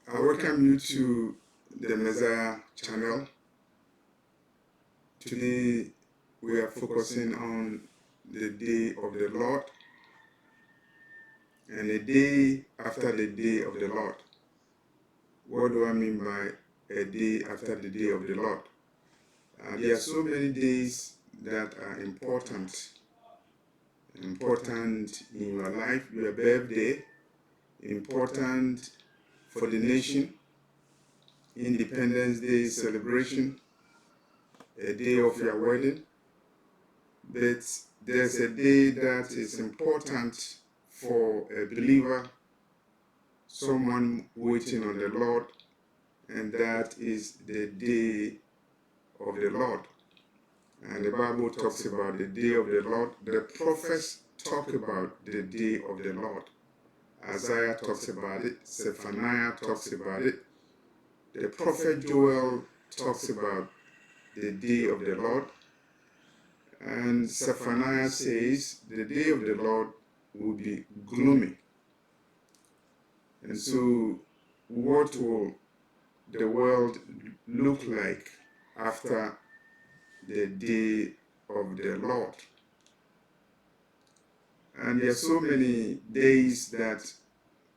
I welcome you to the Messiah channel. Today we are focusing on the day of the Lord and the day after the day of the Lord. What do I mean by a day after the day of the Lord? There are so many days that are important in your life. Your birthday, important for the nation, Independence Day celebration, a day of your wedding. But there's a day that is important for a believer, someone waiting on the Lord, and that is the day of the Lord. And the Bible talks about the day of the Lord. The prophets talk about the day of the Lord. Isaiah talks about it. Zephaniah talks about it. The prophet Joel talks about the day of the Lord. And Zephaniah says the day of the Lord will be gloomy. And so, what will the world look like after the day of the Lord? And there are so many days that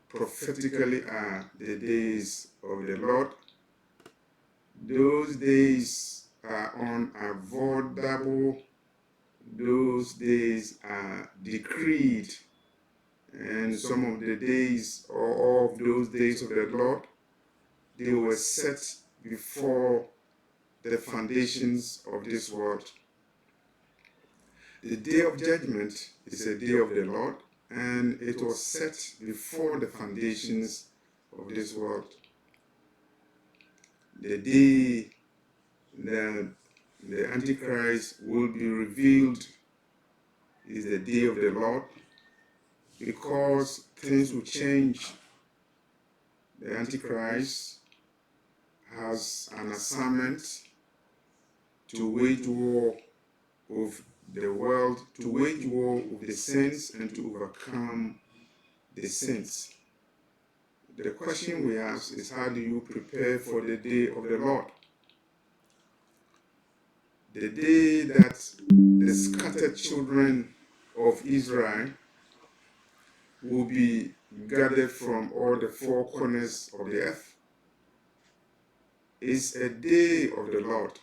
prophetically are the days of the Lord. Those days are unavoidable. Those days are decreed. And some of the days, or all of those days of the Lord, they were set before the foundations of this world. The day of judgment is a day of the Lord, and it was set before the foundations of this world. The day that the Antichrist will be revealed is the day of the Lord, because things will change. The Antichrist has an assignment to wage war of the world, to wage war with the saints and to overcome the saints. The question we ask is, how do you prepare for the day of the Lord? The day that the scattered children of Israel will be gathered from all the four corners of the earth is a day of the Lord.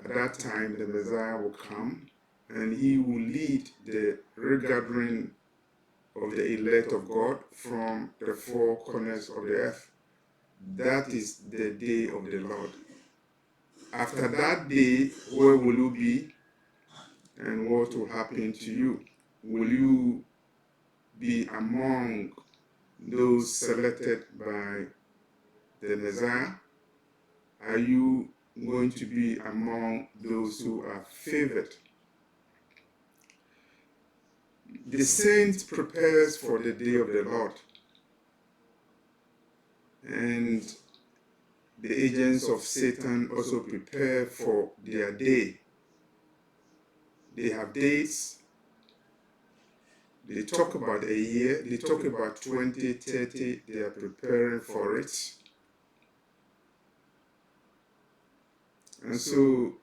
At that time, the Messiah will come and he will lead the regathering of the elect of God from the four corners of the earth. That is the day of the Lord. After that day, where will you be and what will happen to you? Will you be among those selected by the Messiah? Are you going to be among those who are favored? The saint prepares for the day of the Lord, and the agents of Satan also prepare for their day. They have dates. They talk about a year. They talk about 2030. They are preparing for it. And so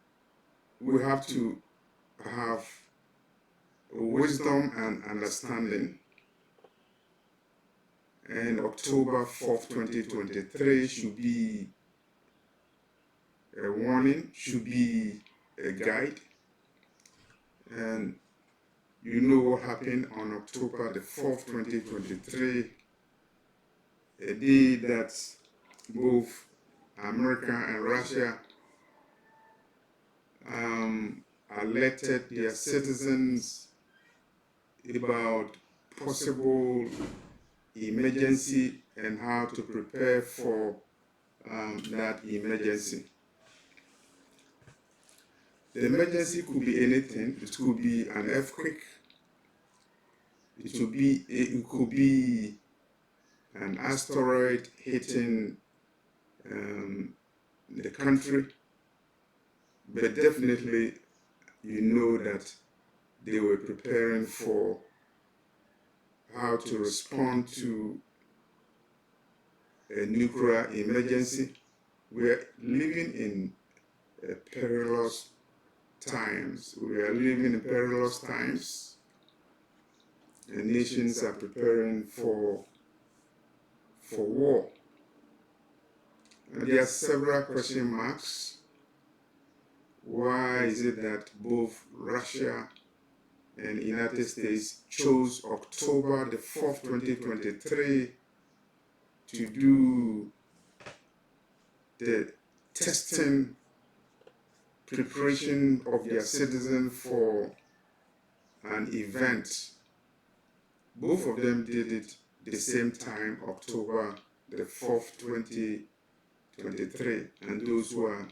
we have to have wisdom and understanding. And October 4th, 2023 should be a warning, should be a guide. And you know what happened on October the 4th, 2023, a day that both America and Russia alerted their citizens about possible emergency and how to prepare for that emergency. The emergency could be anything. It could be an earthquake. It could be an asteroid hitting the country. But definitely, you know that they were preparing for how to respond to a nuclear emergency. We are living in perilous times. We are living in perilous times. The nations are preparing for war. And there are several question marks. Why is it that both Russia and the United States chose October the 4th, 2023 to do the testing preparation of their citizens for an event? Both of them did it the same time, October the 4th, 2023. And those who are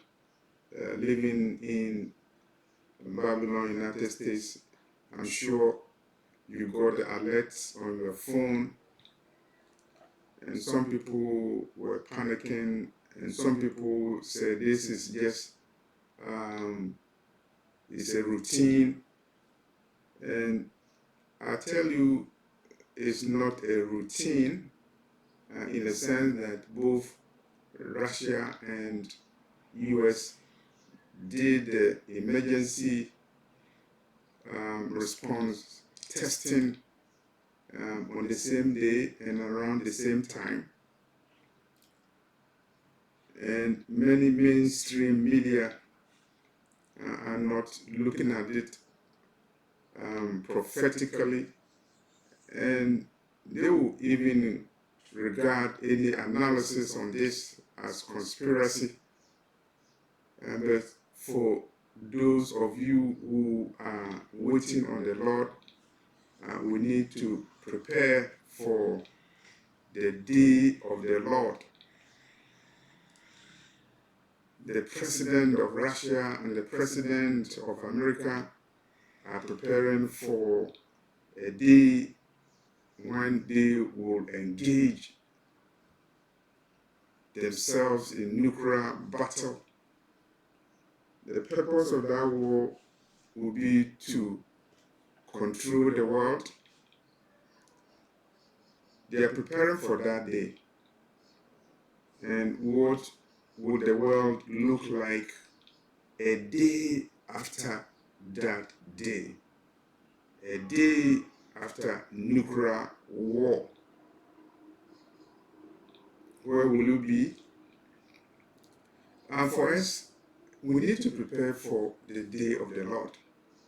living in Babylon, United States, I'm sure you got the alerts on your phone, and some people were panicking, and some people said this is just it's a routine. And I tell you, it's not a routine in the sense that both Russia and US did the emergency response testing on the same day and around the same time. And many mainstream media are not looking at it prophetically, and they will even regard any analysis on this as conspiracy. But for those of you who are waiting on the Lord, we need to prepare for the day of the Lord. The president of Russia and the president of America are preparing for a day when they will engage themselves in nuclear battle. The purpose of that war will be to control the world. They are preparing for that day. And what would the world look like a day after that day? A day after nuclear war. Where will you be? And for us, we need to prepare for the day of the Lord.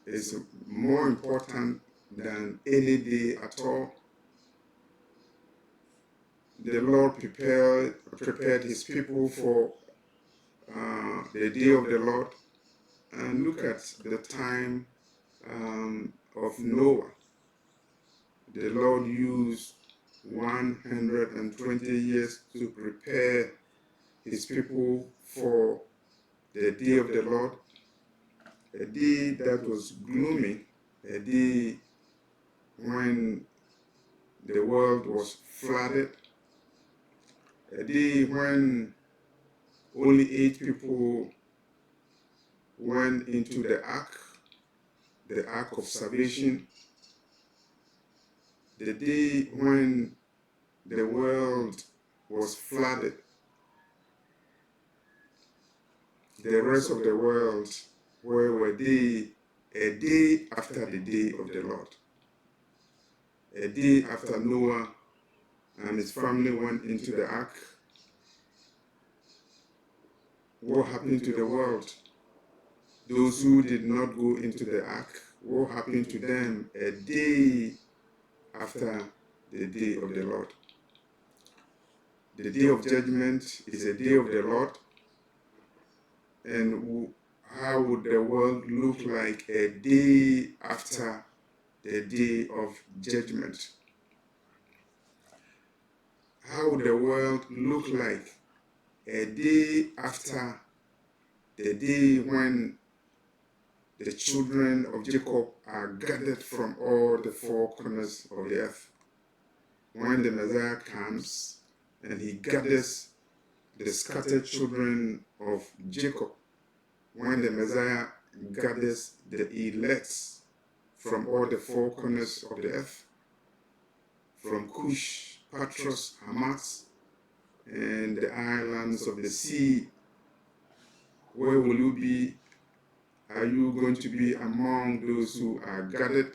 It's more important than any day at all. The Lord prepared his people for the day of the Lord. And look at the time of Noah. The Lord used 120 years to prepare his people for the day of the Lord, a day that was gloomy, a day when the world was flooded, a day when only 8 people went into the ark of salvation, the day when the world was flooded. The rest of the world, where were they? A day after the day of the Lord. A day after Noah and his family went into the ark. What happened to the world? Those who did not go into the ark, what happened to them a day after the day of the Lord? The day of judgment is a day of the Lord. And how would the world look like a day after the day of judgment? How would the world look like a day after the day when the children of Jacob are gathered from all the 4 corners of the earth? When the Messiah comes and he gathers the scattered children of Jacob, when the Messiah gathers the elect from all the 4 corners of the earth, from Cush, Patros, Hamas, and the islands of the sea. Where will you be? Are you going to be among those who are gathered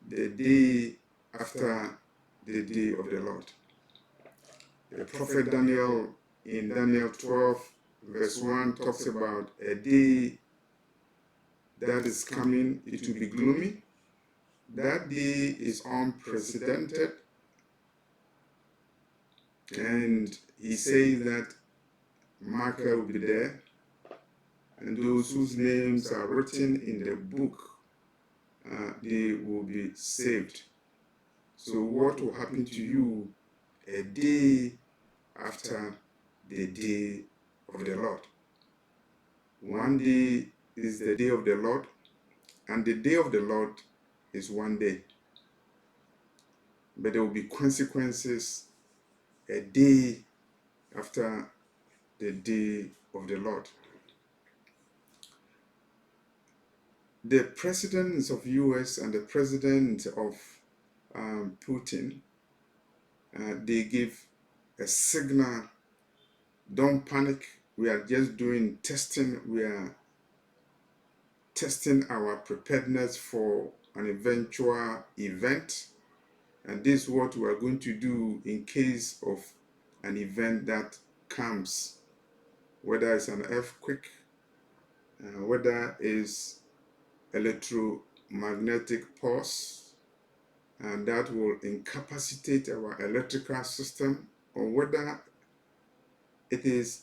the day after the day of the Lord? The prophet Daniel in Daniel 12 verse 1 talks about a day that is coming. It will be gloomy. That day is unprecedented. And he says that Michael will be there, and those whose names are written in the book, they will be saved. So what will happen to you a day after the day of the Lord? One day is the day of the Lord, and the day of the Lord is one day. But there will be consequences a day after the day of the Lord. The presidents of US and the president of Putin, they give a signal: don't panic, we are just doing testing, we are testing our preparedness for an eventual event, and this is what we are going to do in case of an event that comes, whether it's an earthquake, whether it's electromagnetic pulse, and that will incapacitate our electrical system, or whether it is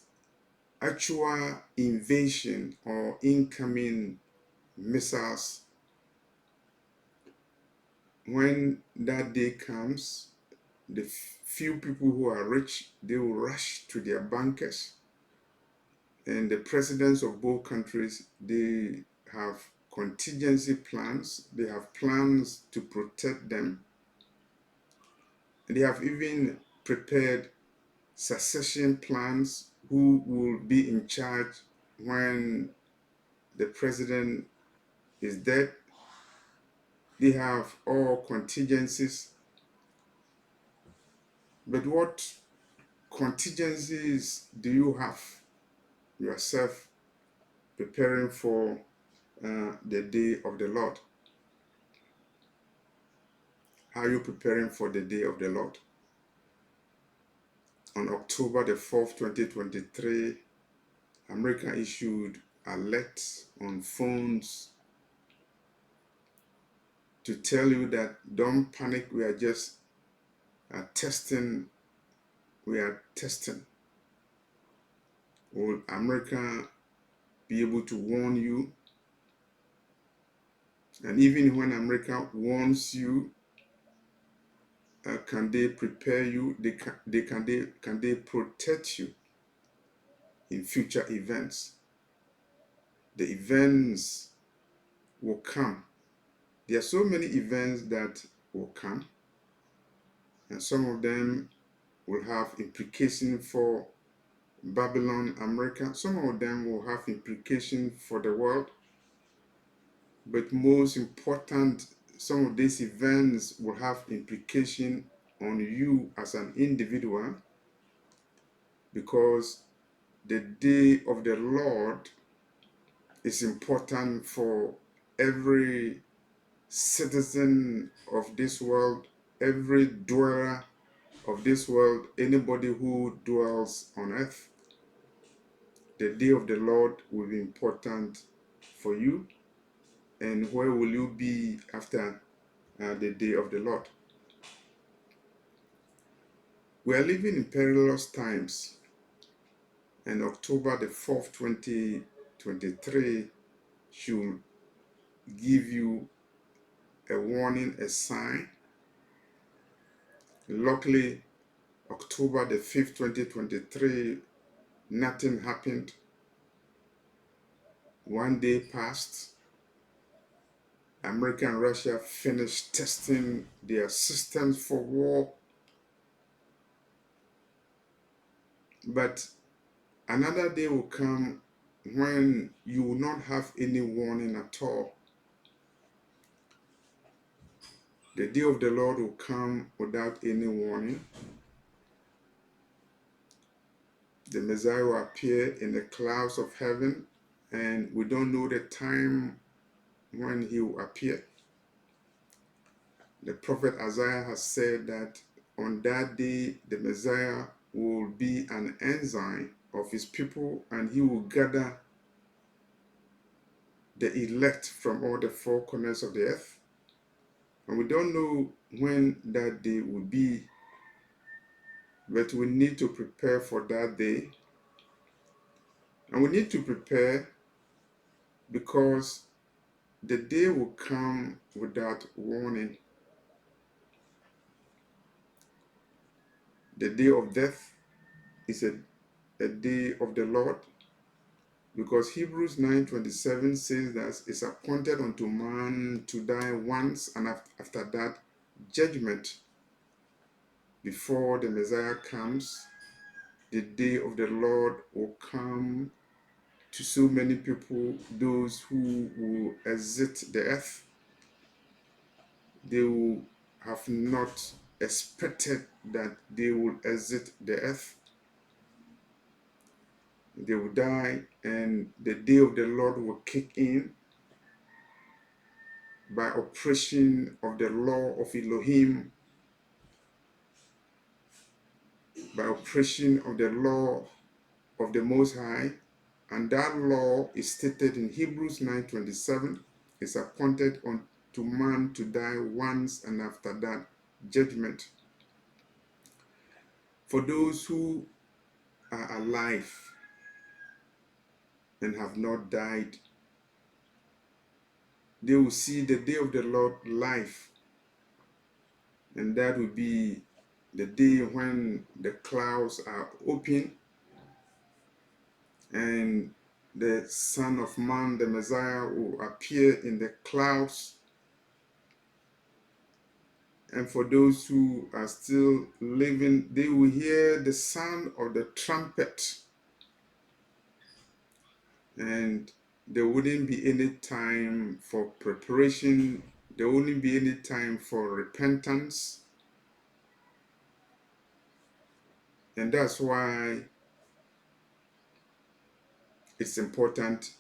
actual invasion or incoming missiles. When that day comes, the few people who are rich, they will rush to their bunkers, and the presidents of both countries, they have contingency plans, they have plans to protect them. They have even prepared succession plans, who will be in charge when the president is dead. They have all contingencies. But what contingencies do you have yourself preparing for the day of the Lord? How are you preparing for the day of the Lord? On October the 4th, 2023, America issued alerts on phones to tell you that don't panic, we are just testing. We are testing. Will America be able to warn you? And even when America warns you, can they prepare you? Can they protect you in future events? The events will come. There are so many events that will come, and some of them will have implication for Babylon, America. Some of them will have implication for the world. But most important, some of these events will have implication on you as an individual, because the day of the Lord is important for every citizen of this world, every dweller of this world, anybody who dwells on earth. The day of the Lord will be important for you. And where will you be after the day of the Lord? We are living in perilous times, and October the 4th, 2023 should give you a warning, a sign. Luckily, October the 5th, 2023, nothing happened. One day passed. America and Russia finished testing their systems for war. But another day will come when you will not have any warning at all. The day of the Lord will come without any warning. The Messiah will appear in the clouds of heaven, and we don't know the time when he will appear. The prophet Isaiah has said that on that day the Messiah will be an ensign of his people, and he will gather the elect from all the four corners of the earth. And we don't know when that day will be, but we need to prepare for that day. And we need to prepare because the day will come without warning. The day of death is a day of the Lord, because Hebrews 9:27 says that it's appointed unto man to die once, and after that, judgment. Before the Messiah comes, the day of the Lord will come to so many people, those who will exit the earth. They will have not expected that they will exit the earth. They will die, and the day of the Lord will kick in by operation of the law of Elohim, by operation of the law of the Most High. And that law is stated in Hebrews 9:27. It's appointed unto man to die once, and after that, judgment. For those who are alive and have not died, they will see the day of the Lord live. And that will be the day when the clouds are open and the Son of Man, the Messiah, will appear in the clouds. And for those who are still living, they will hear the sound of the trumpet. And there wouldn't be any time for preparation. There wouldn't be any time for repentance. And that's why it's important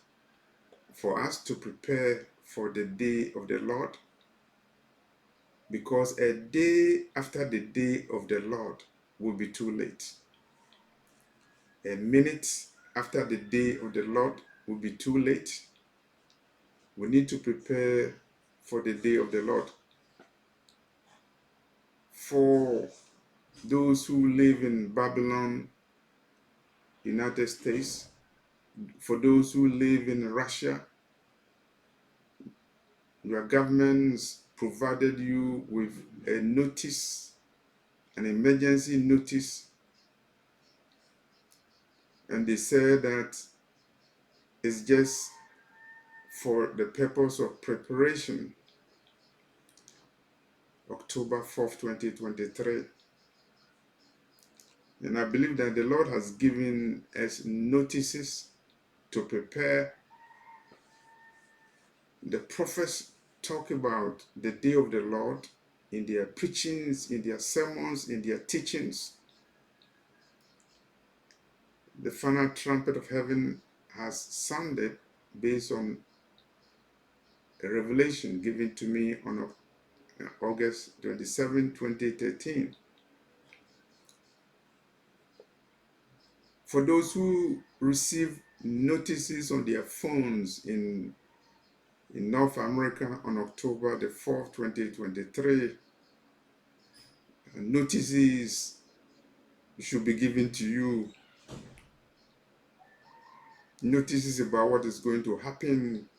for us to prepare for the day of the Lord, because a day after the day of the Lord will be too late. A minute after the day of the Lord will be too late. We need to prepare for the day of the Lord. For those who live in Babylon, United States, for those who live in Russia, your governments provided you with a notice, an emergency notice, and they said that it's just for the purpose of preparation. October 4th, 2023. And I believe that the Lord has given us notices to prepare. The prophets talk about the day of the Lord in their preachings, in their sermons, in their teachings. The final trumpet of heaven has sounded based on a revelation given to me on August 27, 2013. For those who receive notices on their phones in North America on October the 4th, 2023, notices should be given to you. Notices about what is going to happen.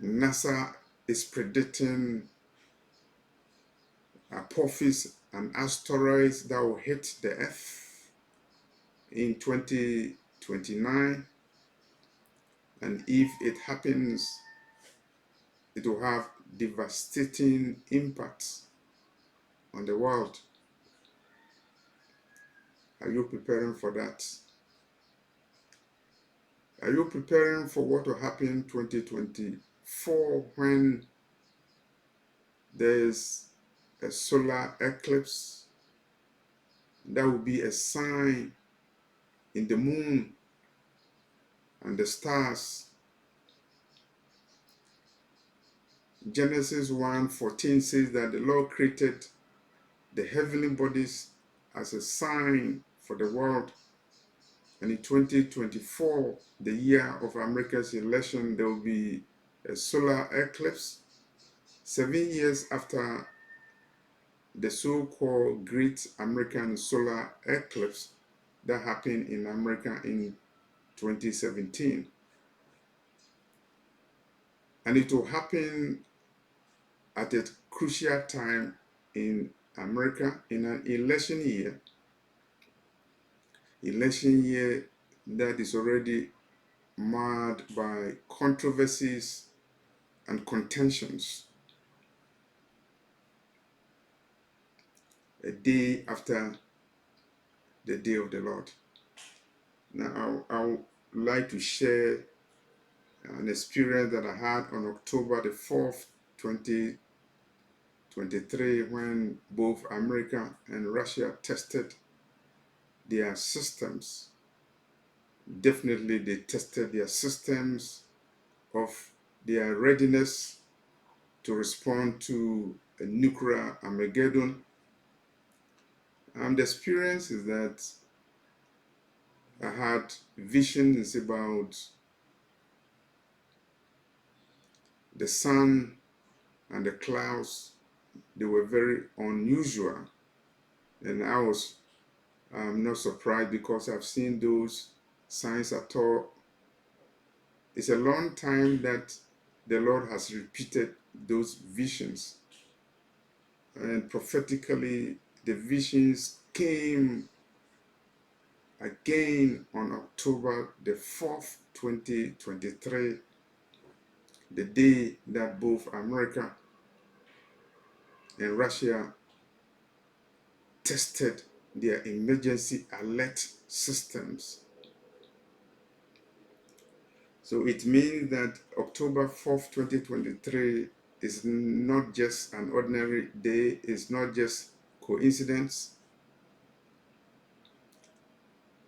NASA is predicting Apophis, an asteroid that will hit the Earth in 2029. And if it happens, it will have devastating impacts on the world. Are you preparing for that? Are you preparing for what will happen in 2024 when there's a solar eclipse That will be a sign in the moon and the stars. Genesis 1:14 says that the Lord created the heavenly bodies as a sign for the world. And in 2024, the year of America's election, there will be a solar eclipse 7 years after the so-called Great American Solar Eclipse that happened in America in 2017. And it will happen at a crucial time in America in an election year that is already marred by controversies and contentions. A day after the day of the Lord. Now, I would like to share an experience that I had on October the 4th, 2023, when both America and Russia tested their systems. Definitely, they tested their systems of their readiness to respond to a nuclear Armageddon. And the experience is that I had visions about the sun and the clouds. They were very unusual, and I was not surprised because I've seen those signs at all. It's a long time that the Lord has repeated those visions, and prophetically the visions came again on October the 4th, 2023, the day that both America and Russia tested their emergency alert systems. So it means that October 4th, 2023 is not just an ordinary day, it's not just coincidence.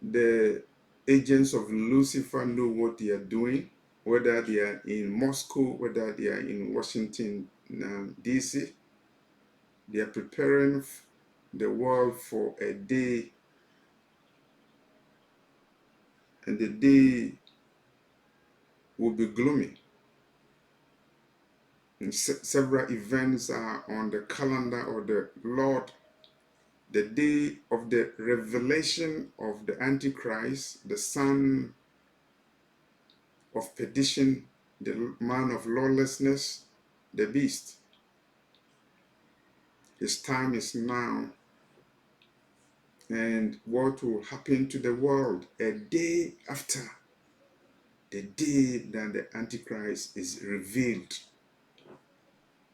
The agents of Lucifer know what they are doing, whether they are in Moscow, whether they are in Washington, D.C. They are preparing the world for a day, and the day will be gloomy. And several events are on the calendar of the Lord. The day of the revelation of the Antichrist, the son of perdition, the man of lawlessness, the beast. His time is now. And what will happen to the world a day after the day that the Antichrist is revealed?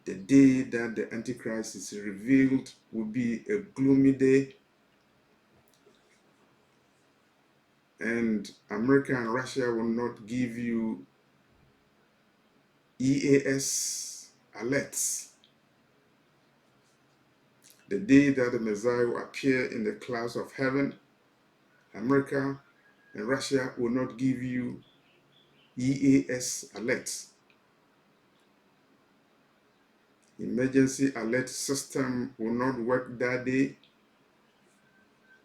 The day that the Antichrist is revealed will be a gloomy day. And America and Russia will not give you EAS alerts. The day that the Messiah will appear in the clouds of heaven, America and Russia will not give you EAS alerts. Emergency alert system will not work that day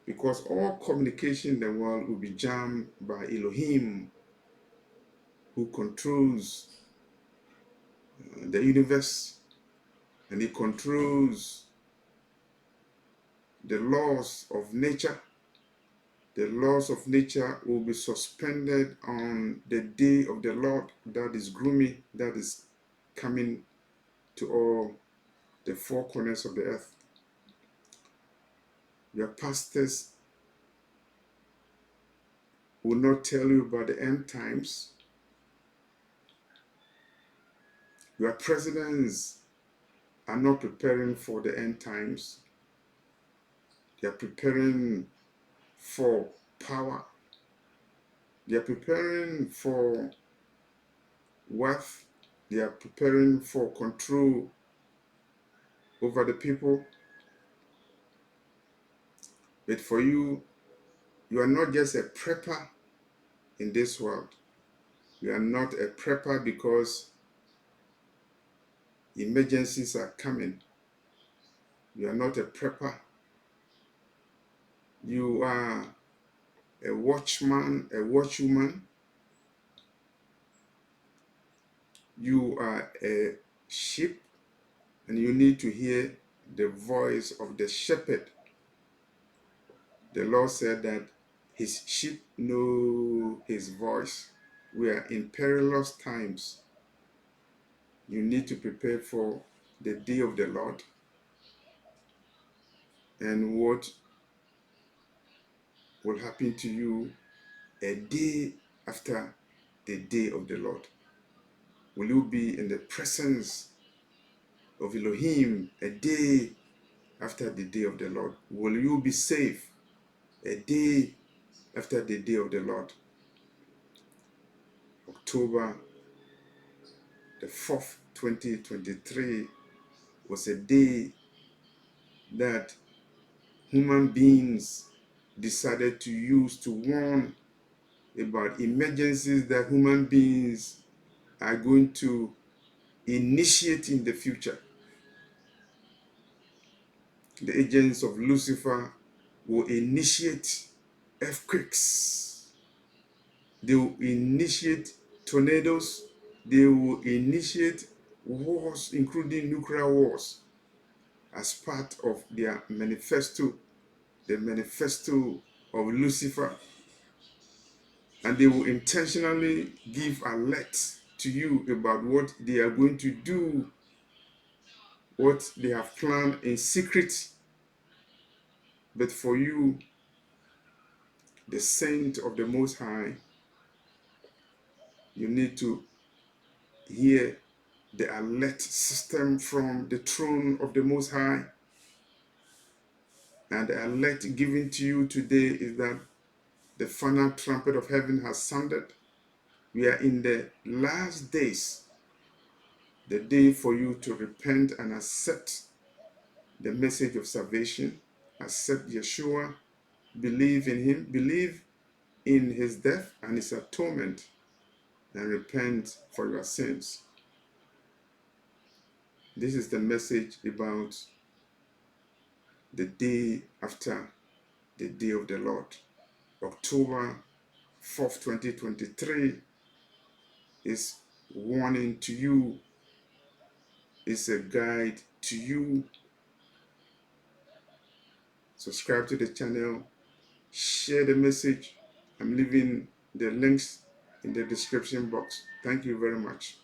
because all communication in the world will be jammed by Elohim, who controls the universe, and he controls the laws of nature. The laws of nature will be suspended on the day of the Lord that is gloomy, that is coming to all the four corners of the earth. Your pastors will not tell you about the end times. Your presidents are not preparing for the end times. They are preparing for power. They are preparing for wealth. They are preparing for control over the people. But for you, you are not just a prepper in this world. You are not a prepper because emergencies are coming. You are not a prepper. You are a watchman, a watchwoman. You are a sheep, and you need to hear the voice of the shepherd. The Lord said that his sheep know his voice. We are in perilous times. You need to prepare for the day of the Lord and what will happen to you a day after the day of the Lord. Will you be in the presence of Elohim a day after the day of the Lord? Will you be safe a day after the day of the Lord? October the 4th, 2023 was a day that human beings decided to use to warn about emergencies that human beings are going to initiate in the future. The agents of Lucifer will initiate earthquakes. They will initiate tornadoes. They will initiate wars, including nuclear wars, as part of their manifesto, the manifesto of Lucifer. And they will intentionally give alert to you about what they are going to do, what they have planned in secret. But for you, the saint of the Most High, you need to hear the alert system from the throne of the Most High. And the alert given to you today is that the final trumpet of heaven has sounded. We are in the last days, the day for you to repent and accept the message of salvation, accept Yeshua, believe in him, believe in his death and his atonement, and repent for your sins. This is the message about the day after the day of the Lord. October 4th, 2023 is warning to you, is a guide to you. Subscribe to the channel, share the message. I'm leaving the links in the description box. Thank you very much.